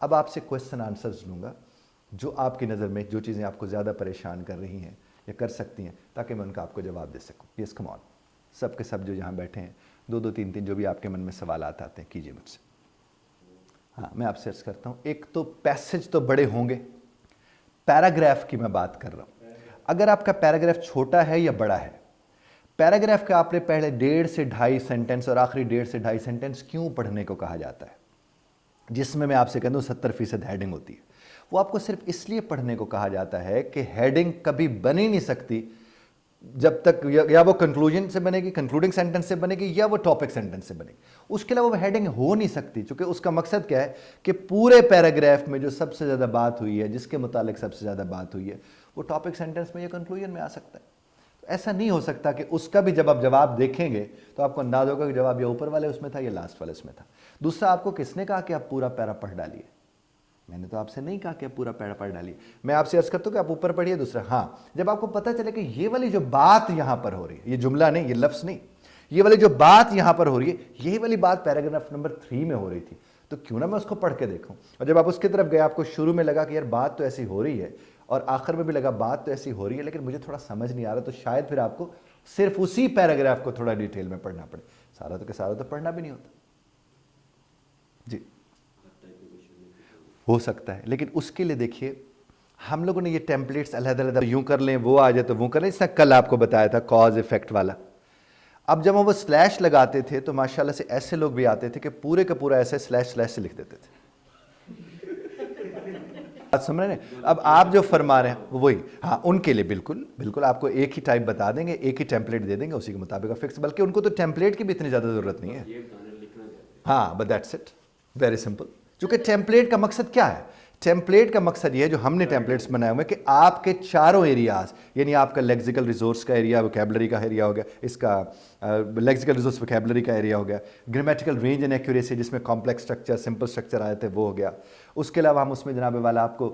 अब आपसे question answers लूँगा जो आपकी नज़र में जो चीज़ें आपको ज़्यादा परेशान कर रही हैं या कर सकती हैं, ताकि मैं उनका आपको जवाब दे सकूँ। यस कम ऑन, सब के सब जो यहाँ बैठे हैं, दो दो तीन तीन जो भी आपके मन में सवाल आते हैं कीजिए मुझसे। हाँ, मैं आपसे अर्ज करता हूँ, एक तो पैसेज तो बड़े होंगे, पैराग्राफ की मैं बात कर रहा हूँ। अगर आपका पैराग्राफ छोटा है या बड़ा है, पैराग्राफ का आपने पहले 1.5 से 2.5 सेंटेंस और आखिरी 1.5 से 2.5 सेंटेंस क्यों पढ़ने को कहा जाता है, जिसमें मैं आपसे कह दूं 70% हेडिंग होती है। वो आपको सिर्फ इसलिए पढ़ने को कहा जाता है कि हेडिंग कभी बन ही नहीं सकती जब तक या वो कंक्लूजन से बनेगी, कंक्लूडिंग सेंटेंस से बनेगी, या वो टॉपिक सेंटेंस से बनेगी। उसके अलावा वो हेडिंग हो नहीं सकती, क्योंकि उसका मकसद क्या है कि पूरे पैराग्राफ में जो सबसे ज़्यादा बात हुई है, जिसके मुतालिक सबसे ज़्यादा बात हुई है, वो टॉपिक सेंटेंस में या कंक्लूजन में आ सकता है। तो ऐसा नहीं हो सकता कि उसका भी जब आप जवाब देखेंगे तो आपको अंदाज होगा कि जवाब या ऊपर वाले उसमें था या लास्ट वाले उसमें था। दूसरा, आपको किसने कहा कि आप पूरा पैरा पढ़ डालिए? मैंने तो आपसे नहीं कहा कि आप पूरा पैरा पढ़ डालिए। मैं आपसे अर्ज करता हूं कि आप ऊपर पढ़िए। दूसरा, हाँ, जब आपको पता चले कि ये वाली जो बात यहां पर हो रही है, ये जुमला नहीं, ये लफ्ज नहीं, ये वाली जो बात यहां पर हो रही है, यही वाली बात पैराग्राफ नंबर 3 में हो रही थी, तो क्यों ना मैं उसको पढ़ के देखूं। और जब आप उसकी तरफ गए, आपको शुरू में लगा कि यार बात तो ऐसी हो रही है, और आखिर में भी लगा बात तो ऐसी हो रही है, लेकिन मुझे थोड़ा समझ नहीं आ रहा, तो शायद फिर आपको सिर्फ उसी पैराग्राफ को थोड़ा डिटेल में पढ़ना पड़े। सारा तो सारा तो पढ़ना भी नहीं होता जी, हो सकता है। लेकिन उसके लिए देखिए, हम लोगों ने ये टेम्पलेट्स अलग-अलग, यूं कर लें, वो आ जाए तो वो कर लें। इसने कल आपको बताया था कॉज इफेक्ट वाला। अब जब हम वो स्लैश लगाते थे तो माशाल्लाह से ऐसे लोग भी आते थे कि पूरे का पूरा ऐसे स्लैश स्लैश से लिख देते थे। बात समझ रहे हैं? अब आप जो फरमा रहे हैं वही, हाँ, उनके लिए बिल्कुल बिल्कुल आपको एक ही टाइप बता देंगे, एक ही टेम्पलेट दे देंगे, उसी के मुताबिक फिक्स। बल्कि उनको तो टेम्पलेट की भी इतनी ज़्यादा ज़रूरत नहीं है। हाँ, but that's it, very simple. क्योंकि टेम्पलेट का मकसद क्या है? टेम्पलेट का मकसद ये है, जो हमने टेम्पलेट्स बनाए हुए, कि आपके चारों एरियाज, यानी आपका लेक्सिकल रिसोर्स का एरिया, वोकैबुलरी का एरिया हो गया, इसका लेक्सिकल रिसोर्स वोकैबुलरी का एरिया हो गया, ग्रामेटिकल रेंज एंड एक्यूरेसी जिसमें कॉम्प्लेक्स स्ट्रक्चर, सिंपल स्ट्रक्चर आए थे, वो हो गया। उसके अलावा हम उसमें जनाब वाला आपको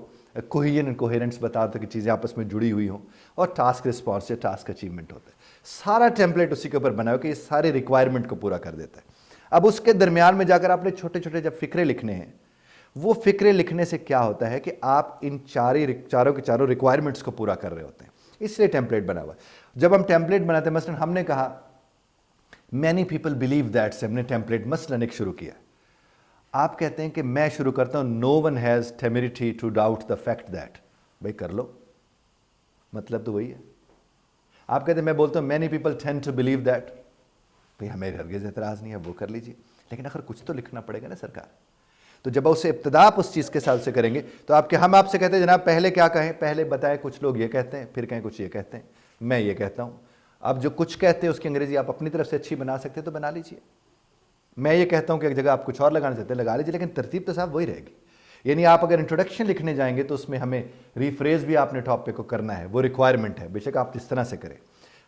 कोहेजन एंड कोहेरेंस बताते कि चीज़ें आपस में जुड़ी हुई हों, और टास्क रिस्पॉन्स या टास्क अचीवमेंट होता है। सारा टेम्पलेट उसी के ऊपर बना हुआ कि ये सारे रिक्वायरमेंट को पूरा कर देता है। अब उसके दरमियान में जाकर आपने छोटे छोटे जब फिक्रे लिखने हैं, वो फिक्रे लिखने से क्या होता है कि आप इन चारों के चारों रिक्वायरमेंट्स को पूरा कर रहे होते हैं, इसलिए टेम्पलेट बना हुआ है। जब हम टेम्पलेट बनाते हैं, मसलन हमने कहा मैनी पीपल बिलीव दैट, से हमने टेम्पलेट मसलन एक शुरू किया। आप कहते हैं कि मैं शुरू करता हूं, no one has timidity to doubt the fact that. भाई कर लो, मतलब तो वही है। आप कहते हैं, मैं बोलता हूं many people tend to believe that, भाई हमें हरगिज़ एतराज़ नहीं है, वो कर लीजिए, लेकिन अगर कुछ तो लिखना पड़ेगा ना सरकार। तो जब उससे इब्तिदा आप उस चीज़ के साथ से करेंगे तो हम आपसे कहते हैं जनाब पहले क्या कहें, पहले बताएं, कुछ लोग ये कहते हैं, फिर कहें कुछ ये कहते हैं, मैं ये कहता हूँ। अब जो कुछ कहते हैं उसकी अंग्रेजी आप अपनी तरफ से अच्छी बना सकते हैं तो बना लीजिए। मैं ये कहता हूँ कि एक जगह आप कुछ और लगाना चाहते हैं, लगा लीजिए, लेकिन तरतीब तो साहब वही रहेगी। यानी आप अगर इंट्रोडक्शन लिखने जाएंगे तो उसमें हमें रिफ्रेज भी आपने टॉपिक को करना है, वो रिक्वायरमेंट है, बेशक आप जिस तरह से करें।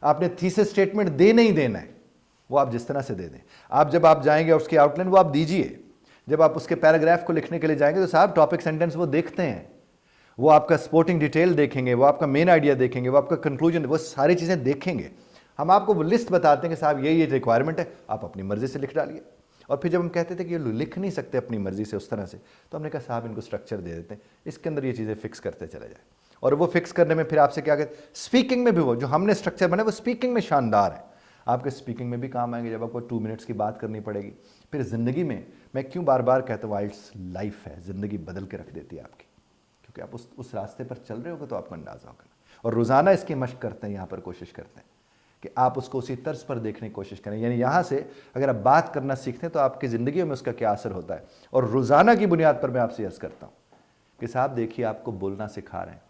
आपने थीसिस स्टेटमेंट दे नहीं देना है, वो आप जिस तरह से दे दें। आप जब आप जाएंगे और उसकी आउटलाइन वो आप दीजिए। जब आप उसके पैराग्राफ को लिखने के लिए जाएंगे तो साहब टॉपिक सेंटेंस वो देखते हैं, वो आपका सपोर्टिंग डिटेल देखेंगे, वो आपका मेन आइडिया देखेंगे, वो आपका कंक्लूजन, वो सारी चीज़ें देखेंगे। हम आपको वो लिस्ट बताते हैं कि साहब ये रिक्वायरमेंट है, आप अपनी मर्जी से लिख डालिए। और फिर जब हम कहते थे कि ये लिख नहीं सकते अपनी मर्जी से उस तरह से, तो हमने कहा साहब इनको स्ट्रक्चर दे देते हैं, इसके अंदर ये चीज़ें फिक्स करते चले जाए। और वो फिक्स करने में फिर आपसे क्या कहते, स्पीकिंग में भी वो जो हमने स्ट्रक्चर बनाए वो स्पीकिंग में शानदार है, आपके स्पीकिंग में भी काम आएंगे जब आपको 2 मिनट्स की बात करनी पड़ेगी। फिर ज़िंदगी में मैं क्यों बार बार कहता हूँ वाइल्ड्स लाइफ है, ज़िंदगी बदल के रख देती है आपकी, क्योंकि आप उस रास्ते पर चल रहे होगे तो आपको अंदाज़ा होगा। और रोज़ाना इसकी मशक करते हैं, यहाँ पर कोशिश करते हैं कि आप उसको उसी तर्ज पर देखने की कोशिश करें। यानी यहाँ से अगर आप बात करना सीखते हैं तो आपकी ज़िंदगी में उसका क्या असर होता है। और रोज़ाना की बुनियाद पर मैं आपसे अर्ज़ करता हूँ कि साहब देखिए, आपको बोलना सिखा रहे हैं,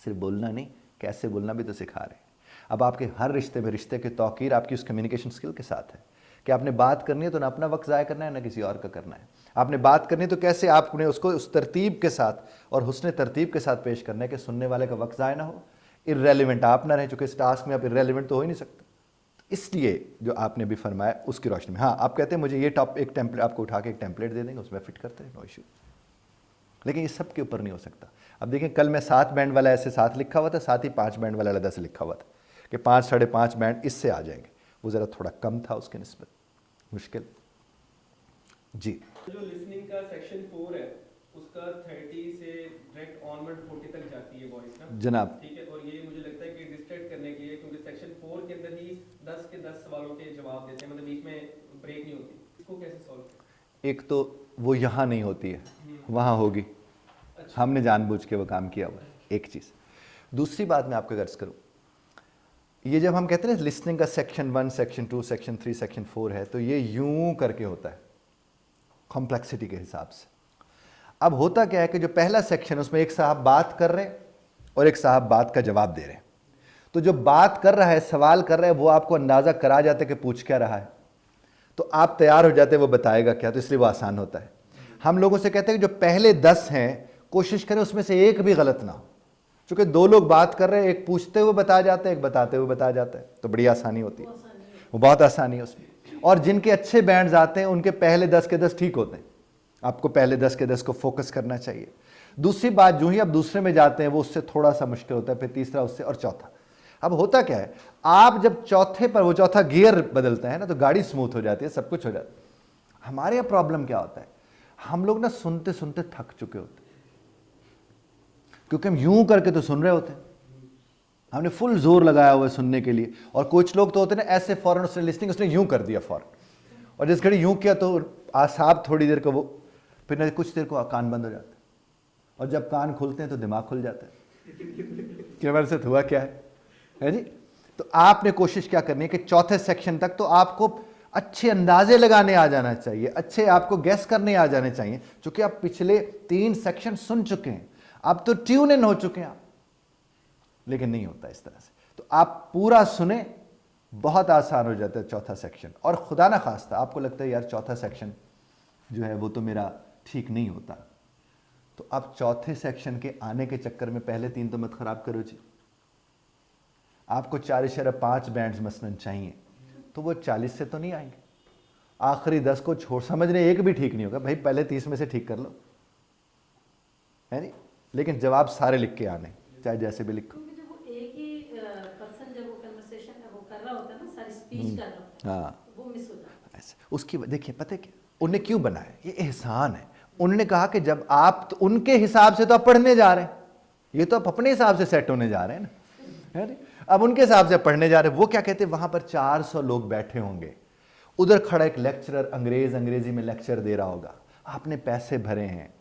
सिर्फ बोलना नहीं, कैसे बोलना भी तो सिखा रहे हैं। अब आपके हर रिश्ते में रिश्ते की तौकीर आपकी उस कम्युनिकेशन स्किल के साथ है कि आपने बात करनी है तो ना अपना वक्त ज़ाया करना है ना किसी और का करना है। आपने बात करनी है तो कैसे आपने उसको उस तरतीब के साथ और हुस्न तरतीब के साथ पेश करना है कि सुनने वाले का वक्त ज़ाया ना हो, इर्रेलेवेंट आप ना रहें, चूँकि इस टास्क में आप इर्रेलेवेंट तो हो ही नहीं सकते। इसलिए जो आपने भी फरमाया उसकी रोशनी में, हाँ, आप कहते हैं मुझे ये एक टेम्पलेट आपको उठा के एक टेम्पलेट दे देंगे, उसमें फिट करते हैं, नो इशू। लेकिन ये सब के ऊपर नहीं हो सकता। अब देखिए, कल मैं 7 बैंड वाला ऐसे साथ लिखा हुआ था, साथ ही 5 बैंड वाला अलग से लिखा हुआ था कि 5 साढ़े 5 बैंड इससे आ जाएंगे, वो ज़रा थोड़ा कम था उसके निस्बत, मुश्किल जी। जो लिसनिंग का सेक्शन 4 है उसका 30 से डायरेक्ट ऑनवर्ड 40 तक जाती है वॉइस ना जनाब। ठीक है, और ये मुझे लगता है कि डिस्ट्रैक्ट करने के लिए, क्योंकि सेक्शन 4 के अंदर ही 10 के 10 सवालों के जवाब देते हैं, मतलब बीच में ब्रेक नहीं होती, इसको कैसे सॉल्व करें? एक तो वो यहाँ नहीं होती है, वहाँ होगी। अच्छा। हमने जानबूझ के वो काम किया हुआ है, एक चीज़। दूसरी बात मैं आपको गर्ज करूँ, ये जब हम कहते हैं लिसनिंग का सेक्शन 1, सेक्शन 2, सेक्शन 3, सेक्शन 4 है, तो ये यूं करके होता है कॉम्प्लेक्सिटी के हिसाब से। अब होता क्या है कि जो पहला सेक्शन उसमें एक साहब बात कर रहे हैं और एक साहब बात का जवाब दे रहे हैं। तो जो बात कर रहा है, सवाल कर रहा है, वो आपको अंदाजा करा जाता है कि पूछ क्या रहा है, तो आप तैयार हो जाते हैं वो बताएगा क्या, तो इसलिए वो आसान होता है। हम लोगों से कहते हैं कि जो पहले 10 हैं कोशिश करें उसमें से एक भी गलत ना हो। चूंकि 2 लोग बात कर रहे हैं, एक पूछते हुए बताया जाता है, एक बताते हुए बताया जाता है, तो बड़ी आसानी होती है, वो बहुत आसानी है उसमें। और जिनके अच्छे बैंड्स आते हैं उनके पहले 10 के 10 ठीक होते हैं। आपको पहले 10 के 10 को फोकस करना चाहिए। दूसरी बात, जो ही आप दूसरे में जाते हैं वो उससे थोड़ा सा मुश्किल होता है, फिर तीसरा उससे, और चौथा। अब होता क्या है, आप जब चौथे पर वो चौथा गियर बदलते हैं ना, तो गाड़ी स्मूथ हो जाती है, सब कुछ हो जाता है। हमारे यहाँ प्रॉब्लम क्या होता है, हम लोग ना सुनते सुनते थक चुके होते हैं, क्योंकि हम यूं करके तो सुन रहे होते हैं, हमने फुल जोर लगाया हुआ है सुनने के लिए। और कुछ लोग तो होते हैं ना ऐसे, फौरन उसने लिस्टिंग उसने यूं कर दिया फौरन, और जिस घड़ी यूं किया तो आसाब थोड़ी देर को वो, फिर ना कुछ देर को कान बंद हो जाता है, और जब कान खुलते हैं तो दिमाग खुल जाता है कि हमारे साथ हुआ क्या है जी। तो आपने कोशिश क्या करनी है कि चौथे सेक्शन तक तो आपको अच्छे अंदाजे लगाने आ जाना चाहिए, अच्छे आपको गैस करने आ जाने चाहिए, क्योंकि आप पिछले 3 सेक्शन सुन चुके हैं, अब तो ट्यून इन हो चुके हैं आप। लेकिन नहीं होता इस तरह से, तो आप पूरा सुने, बहुत आसान हो जाता है चौथा सेक्शन। और खुदा ना खास्ता आपको लगता है यार चौथा सेक्शन जो है वो तो मेरा ठीक नहीं होता, तो आप चौथे सेक्शन के आने के चक्कर में पहले 3 तो मत खराब करो जी। आपको 4.5 बैंड्स मसलन चाहिए, तो वो 40 से तो नहीं आएंगे, आखिरी 10 को छोड़ समझने एक भी ठीक नहीं होगा भाई, पहले 30 में से ठीक कर लो, है नहीं। लेकिन जवाब सारे लिख के आने, चाहे जैसे भी लिखो। जब वो एक ही पर्सन जब वो कन्वर्सेशन वो कर रहा होता है ना, सारी स्पीच कर रहा होता है, हाँ, वो मिस हो जाता है। ऐसे उसकी देखिए, पता है क्या उन्होंने क्यों बनाया, ये एहसान है। उन्होंने कहा कि जब आप तो उनके हिसाब से तो आप पढ़ने जा रहे हैं, ये तो आप अपने हिसाब से सेट होने जा रहे हैं ना, है नहीं। अब उनके हिसाब से पढ़ने जा रहे हैं। वो क्या कहते हैं, वहां पर 400 लोग बैठे होंगे, उधर खड़ा एक लेक्चरर अंग्रेजी में लेक्चर दे रहा होगा, आपने पैसे भरे हैं,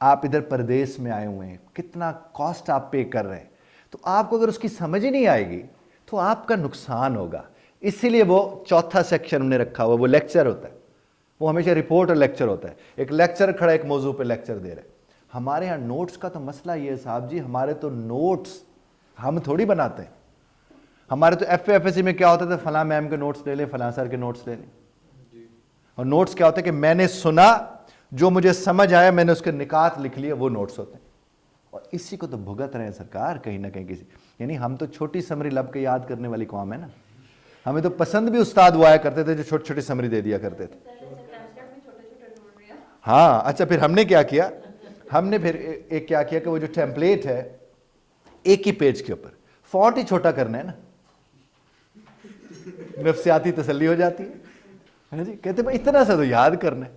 आप इधर परदेश में आए हुए हैं, कितना कॉस्ट आप पे कर रहे हैं, तो आपको अगर उसकी समझ ही नहीं आएगी तो आपका नुकसान होगा। इसीलिए वो चौथा सेक्शन हमने रखा हुआ, वो लेक्चर होता है, वो हमेशा रिपोर्ट और लेक्चर होता है। एक लेक्चर खड़ा एक मौजू पे लेक्चर दे रहे हैं। हमारे यहाँ नोट्स का तो मसला ये है साहब जी, हमारे तो नोट्स हम थोड़ी बनाते हैं। हमारे तो FAFSC में क्या होता था, फलां मैम के नोट्स ले लें, फलां सर के नोट्स ले लें। और नोट्स क्या होता है कि मैंने सुना, जो मुझे समझ आया मैंने उसके निकात लिख लिए, वो नोट्स होते हैं। और इसी को तो भुगत रहे हैं सरकार कहीं ना कहीं किसी, यानी हम तो छोटी समरी लब के याद करने वाली कौम है ना। हमें तो पसंद भी उस्ताद वो आया करते थे जो छोटी छोटी समरी दे दिया करते थे। हाँ, अच्छा, फिर हमने क्या किया, हमने फिर एक क्या किया कि वो जो टेम्पलेट है एक ही पेज के ऊपर फॉन्ट ही छोटा करना है ना, नफ्सियाती तसल्ली हो जाती है जी। कहते भाई इतना सा तो याद करना है,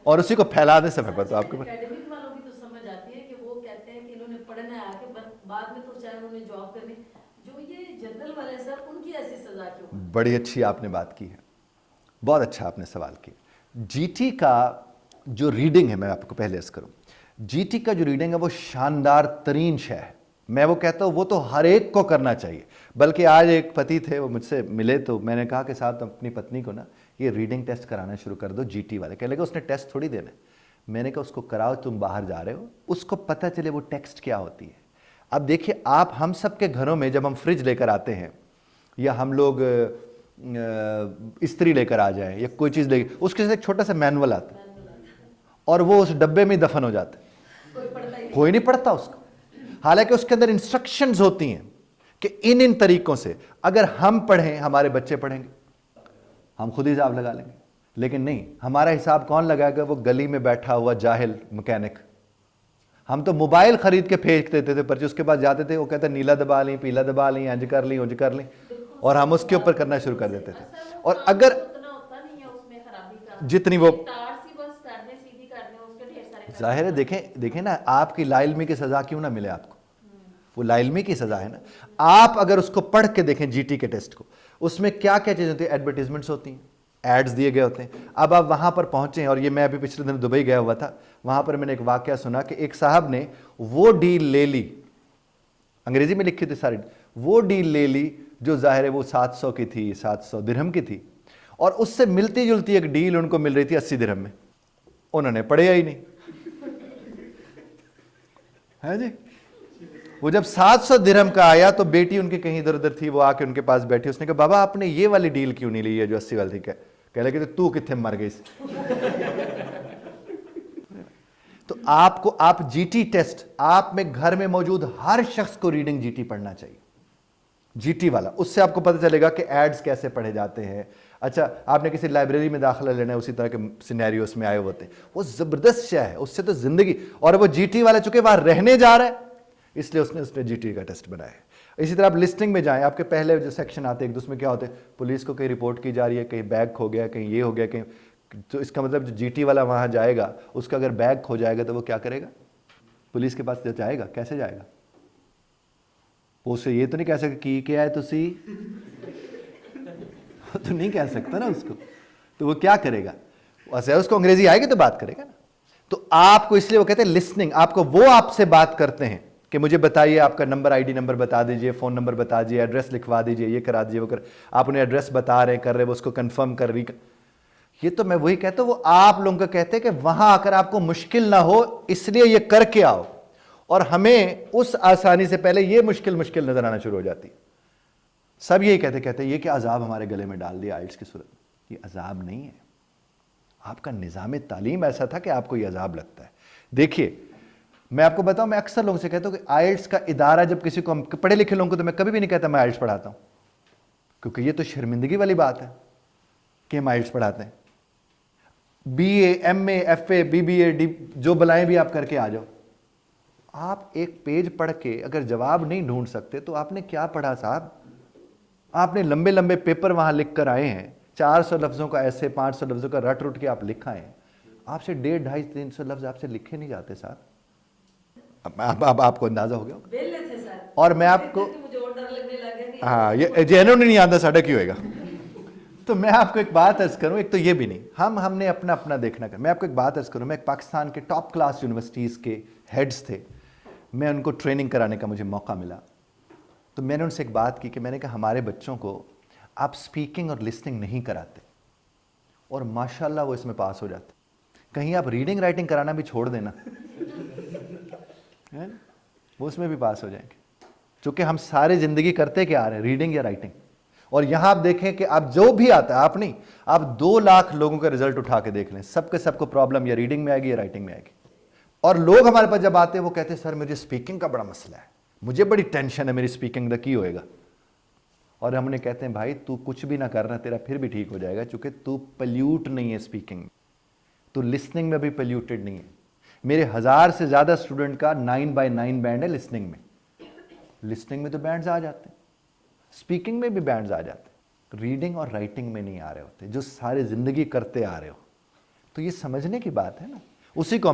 और उसी को फैला दे सफे पर, तो आपको एकेडमिक वालों की तो समझ आती है कि वो कहते हैं कि इन्होंने पढ़ना है आके, बाद में तो चाहे उन्होंने जॉब करनी। जो ये जनरल वाले सर, उनकी ऐसी सजा क्यों? बड़ी अच्छी आपने बात की है, बहुत अच्छा आपने सवाल किया। जीटी का जो रीडिंग है, मैं आपको पहले अर्ज करूं, जीटी का जो रीडिंग है वो शानदार तरीन शय है। मैं वो कहता हूँ वो तो हर एक को करना चाहिए। बल्कि आज एक पति थे, वो मुझसे मिले, तो मैंने कहा कि साहब अपनी पत्नी को ना ये रीडिंग टेस्ट कराना शुरू कर दो जीटी वाले। कह लगे उसने टेस्ट थोड़ी देना है। मैंने कहा उसको कराओ, तुम बाहर जा रहे हो, उसको पता चले वो टेक्स्ट क्या होती है। अब देखिए आप, हम सब के घरों में जब हम फ्रिज लेकर आते हैं, या हम लोग इस्त्री लेकर आ जाए, या कोई चीज़ लेकर, उसके साथ एक छोटा सा मैनुअल आता है, और वो उस डब्बे में दफन हो जाता है, कोई नहीं पढ़ता उसको। हालांकि उसके अंदर इंस्ट्रक्शंस होती हैं कि इन तरीकों से अगर हम पढ़ें हमारे बच्चे पढ़ेंगे, हम खुद ही हिसाब लगा लेंगे। लेकिन नहीं, हमारा हिसाब कौन लगाएगा, वो गली में बैठा हुआ जाहिल मैकेनिक। हम तो मोबाइल खरीद के फेंक देते थे पर्ची, उसके बाद जाते थे, वो कहते नीला दबा ली, पीला दबा ली, इंज कर ली, उंज कर ली, और हम उसके ऊपर करना शुरू कर देते थे। और अगर जितनी वो जाहिर है, देखें देखें ना, आपकी लाइल्मी की सजा क्यों ना मिले आपको, वो लाइल्मी की सजा है ना। आप अगर उसको पढ़ के देखें जीटी के टेस्ट को, उसमें क्या क्या चीजें होती है, एडवर्टीजमेंट्स होती हैं, एड्स दिए गए होते हैं। अब आप वहां पर पहुंचे हैं, और ये मैं अभी पिछले दिन दुबई गया हुआ था, वहां पर मैंने एक वाकया सुना कि एक साहब ने वो डील ले ली, अंग्रेजी में लिखी थी सारी, वो डील ले ली जो जाहिर है वो 700 की थी, 700 दिरहम की थी, और उससे मिलती जुलती एक डील उनको मिल रही थी 80 दिरहम में। उन्होंने पढ़े ही नहीं है जी। वो जब 700 दिरहम का आया तो बेटी उनकी कहीं इधर उधर थी, वो आके उनके पास बैठी, उसने कहा बाबा आपने ये वाली डील क्यों नहीं ली है जो 80 वाली थी। कह लगे कि तू कितने मर गई। तो आपको, आप जीटी टेस्ट, आप में घर में मौजूद हर शख्स को रीडिंग जीटी पढ़ना चाहिए, जीटी वाला। उससे आपको पता चलेगा कि एड्स कैसे पढ़े जाते हैं। अच्छा, आपने किसी लाइब्रेरी में दाखिला लेना है, उसी तरह के सिनेरियोस में आए होते हैं, वो जबरदस्त शय है, उससे तो जिंदगी। और वो जीटी वाला चूंकि वहां रहने जा रहा है, इसलिए उसने जीटी का टेस्ट बनाया है। इसी तरह आप लिस्टिंग में जाएं, आपके पहले जो सेक्शन आते हैं, उसमें क्या होते हैं, पुलिस को कहीं रिपोर्ट की जा रही है, कहीं बैग खो गया, कहीं ये हो गया, कहीं, तो इसका मतलब जो जीटी वाला वहां जाएगा, उसका अगर बैग खो जाएगा तो वो क्या करेगा, पुलिस के पास जो जाएगा, कैसे जाएगा, वो उससे ये तो नहीं कह सकता कि क्या है तुसी तो नहीं कह सकता ना उसको, तो वो क्या करेगा, वैसे उसको अंग्रेजी आएगी तो बात करेगा ना। तो आपको इसलिए वो कहते हैं लिसनिंग, आपको वो आपसे बात करते हैं कि मुझे बताइए आपका नंबर, आईडी नंबर बता दीजिए, फोन नंबर बता दीजिए, एड्रेस लिखवा दीजिए, ये करा दीजिए, वो कर, आप उन्हें एड्रेस बता रहे हैं, कर रहे हैं, उसको कंफर्म कर रही। ये तो मैं वही कहता हूं, वो आप लोगों का कहते हैं कि वहां आकर आपको मुश्किल ना हो, इसलिए ये करके आओ। और हमें उस आसानी से पहले ये मुश्किल नजर आना शुरू हो जाती है। सब यही कहते ये क्या अजाब हमारे गले में डाल दिया आइल्स की सूरत में। ये अजाब नहीं है, आपका निज़ाम तालीम ऐसा था कि आपको ये अजाब लगता है। देखिए, मैं आपको बताऊं, मैं अक्सर लोगों से कहता हूं कि आइल्स का इदारा, जब किसी को, पढ़े लिखे लोगों को, तो मैं कभी भी नहीं कहता मैं आइल्स पढ़ाता हूं, क्योंकि ये तो शर्मिंदगी वाली बात है कि हम आइल्स पढ़ाते हैं। BA, MA, FA, BBA, जो बलाएं भी आप करके आ जाओ, आप एक पेज पढ़ के अगर जवाब नहीं ढूंढ सकते तो आपने क्या पढ़ा साहब। आपने लंबे लंबे पेपर वहां लिख कर आए हैं, 400 लफ्जों का ऐसे, 500 लफ्जों का रट के आप लिखा है, आपसे 150, 250, 300 लफ्ज आपसे लिखे नहीं जाते साहब। अब आपको अंदाजा हो गया बेले थे सर, और मैं आपको, मुझे और डर लगने लगा कि हाँ, ये जैनों नहीं आता साढ़ा क्यों होएगा। तो मैं आपको एक बात अर्ज करूं, एक तो ये भी नहीं, हमने अपना अपना देखना कर। मैं आपको एक बात अर्ज करूं, मैं एक पाकिस्तान के टॉप क्लास यूनिवर्सिटीज़ के हेड्स थे, मैं उनको ट्रेनिंग कराने का मुझे मौका मिला। तो मैंने उनसे एक बात की कि मैंने कहा हमारे बच्चों को आप स्पीकिंग और लिसनिंग नहीं कराते, और माशाल्लाह वो इसमें पास हो जाते। कहीं आप रीडिंग राइटिंग कराना भी छोड़ देना, है ना, वो उसमें भी पास हो जाएंगे। चूंकि हम सारे ज़िंदगी करते क्या आ रहे हैं, रीडिंग या राइटिंग। और यहां आप देखें कि आप जो भी आता है, आप नहीं, आप 2 लाख लोगों का रिजल्ट उठा के देख लें, सबके सबको प्रॉब्लम या रीडिंग में आएगी या राइटिंग में आएगी। और लोग हमारे पास जब आते हैं वो कहते हैं सर मुझे स्पीकिंग का बड़ा मसला है, मुझे बड़ी टेंशन है, मेरी स्पीकिंग का की होएगा। और हमने कहते हैं भाई तू कुछ भी ना करना, तेरा फिर भी ठीक हो जाएगा, चूंकि तू पल्यूट नहीं है स्पीकिंग में, तू लिसनिंग में भी पल्यूटेड नहीं है। मेरे 1000 से ज्यादा स्टूडेंट का 9x9 बैंड है लिसनिंग में। लिसनिंग में तो बैंड्स आ जाते हैं, स्पीकिंग में भी बैंड्स आ जाते हैं, रीडिंग और राइटिंग में नहीं आ रहे होते, जो सारी जिंदगी करते आ रहे हो। तो ये समझने की बात है ना, उसी को हम